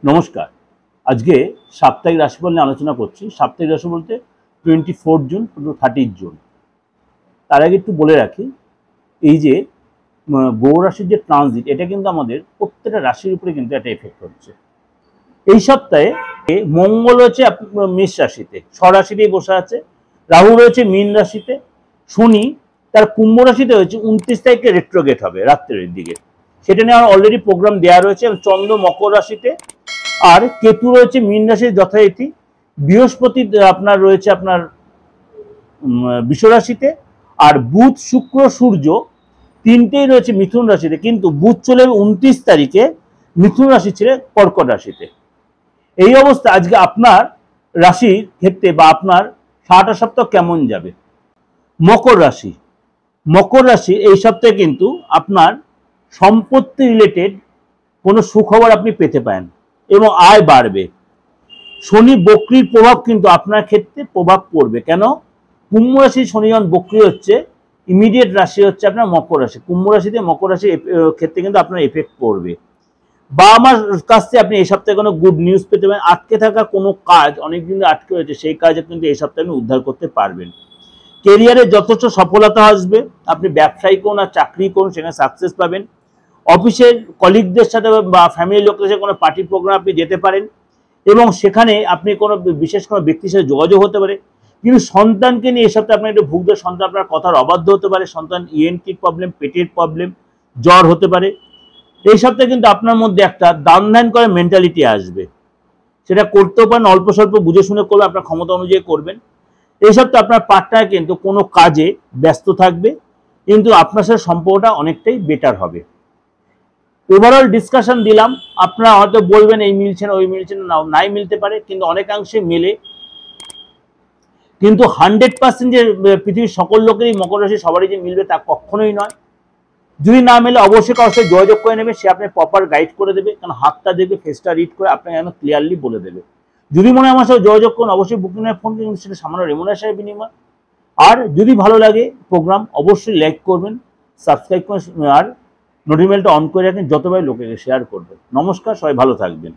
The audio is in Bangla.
নমস্কার। আজকে সাপ্তাহিক রাশিফল নিয়ে আলোচনা করছি। সাপ্তাহিক রাশি বলতে 24 জুন টু 30 জুন। তার আগে একটু বলে রাখি, এই যে গ্রহ রাশির যে ট্রানজিট, এটা কিন্তু আমাদের প্রত্যেকটা রাশির উপরে কিন্তু একটা এফেক্ট হচ্ছে। এই সপ্তাহে মঙ্গল রয়েছে মেষ রাশিতে, স্বরাশিতেই বসে আছে। রাহু রয়েছে মীন রাশিতে। শনি তার কুম্ভ রাশিতে হয়েছে 29 তারিখে রেট্রোগেট হবে রাত্রের দিকে, সেটা নিয়ে আমার অলরেডি প্রোগ্রাম দেওয়া রয়েছে। চন্দ্র মকর রাশিতে, আর কেতু রয়েছে মীন রাশির যথারীতি। বৃহস্পতি আপনার রয়েছে আপনার বৃষ রাশিতে, আর বুধ শুক্র সূর্য তিনটেই রয়েছে মিথুন রাশিতে, কিন্তু বুধ চলে 29 তারিখে মিথুন রাশি ছেড়ে কর্কট রাশিতে। এই অবস্থা আজকে আপনার রাশির ক্ষেত্রে বা আপনার সারাটা সপ্তাহ কেমন যাবে। মকর রাশি এই সপ্তাহে কিন্তু আপনার সম্পত্তি রিলেটেড কোনো সুখবর আপনি পেতে পারেন এবং আয় বাড়বে। শনি বক্রির প্রভাব কিন্তু আপনার ক্ষেত্রে প্রভাব পড়বে। কেন? কুম্ভ রাশি শনি যখন বক্রি হচ্ছে, ইমিডিয়েট রাশি হচ্ছে আপনার মকর রাশি। কুম্ভ রাশিতে মকর রাশির ক্ষেত্রে কিন্তু আপনার এফেক্ট পড়বে। বা আমার কাছ থেকে আপনি এই সপ্তাহে কোনো গুড নিউজ পেতে পারেন। আটকে থাকা কোনো কাজ অনেকদিন আটকে হয়েছে, সেই কাজে কিন্তু এই সপ্তাহে আপনি উদ্ধার করতে পারবেন। কেরিয়ারে যথেষ্ট সফলতা আসবে। আপনি ব্যবসায়ী করুন আর চাকরি করুন, সেখানে সাকসেস পাবেন। অফিসের কলিগদের সাথে বা ফ্যামিলির লোকদের সাথে কোনো পার্টি প্রোগ্রাম আপনি যেতে পারেন এবং সেখানে আপনি কোনো বিশেষ কোনো ব্যক্তির সাথে যোগাযোগ হতে পারে। কিন্তু সন্তানকে নিয়ে এই সপ্তাহে আপনার একটু ভুগবে। সন্তান আপনার কথার অবাধ্য হতে পারে। সন্তান ইএনটির প্রবলেম, পেটের প্রবলেম, জ্বর হতে পারে। এই সপ্তাহে কিন্তু আপনার মধ্যে একটা দান ধ্যান করার মেন্টালিটি আসবে। সেটা করতেও পারেন, অল্প স্বল্প বুঝে শুনে করবে, আপনার ক্ষমতা অনুযায়ী করবেন। এই সপ্তাহে আপনার পার্টনার কিন্তু কোনো কাজে ব্যস্ত থাকবে, কিন্তু আপনার সাথে সম্পর্কটা অনেকটাই বেটার হবে। ওভারঅল ডিসকাশন দিলাম। আপনারা হয়তো বলবেন এই মিলছে না, ওই মিলছে না, নাই মিলতে পারে, কিন্তু অনেকাংশে মেলে। কিন্তু 100% যে পৃথিবীর সকল লোকেরই মকর রাশি সবারই যে মিলবে তা কখনোই নয়। যদি না মেলে অবশ্যই কারোর সাথে যোগাযোগ করে নেবে, সে আপনার প্রপার গাইড করে দেবে। কারণ হাতটা দেখবে, ফেসটা রিড করে আপনাকে যেন ক্লিয়ারলি বলে দেবে। যদি মনে হয় আমার সাথে যোগাযোগ করুন, অবশ্যই বুকিংয়ের ফোন, কিন্তু সেটা সামান্য রেমুনারেশনের বিনিময়। আর যদি ভালো লাগে প্রোগ্রাম, অবশ্যই লাইক করবেন, সাবস্ক্রাইব করবেন, আর নোটিফিকেশনটা অন করে রাখেন, যতবার লোকেকে শেয়ার করবেন। নমস্কার, সবাই ভালো থাকবেন।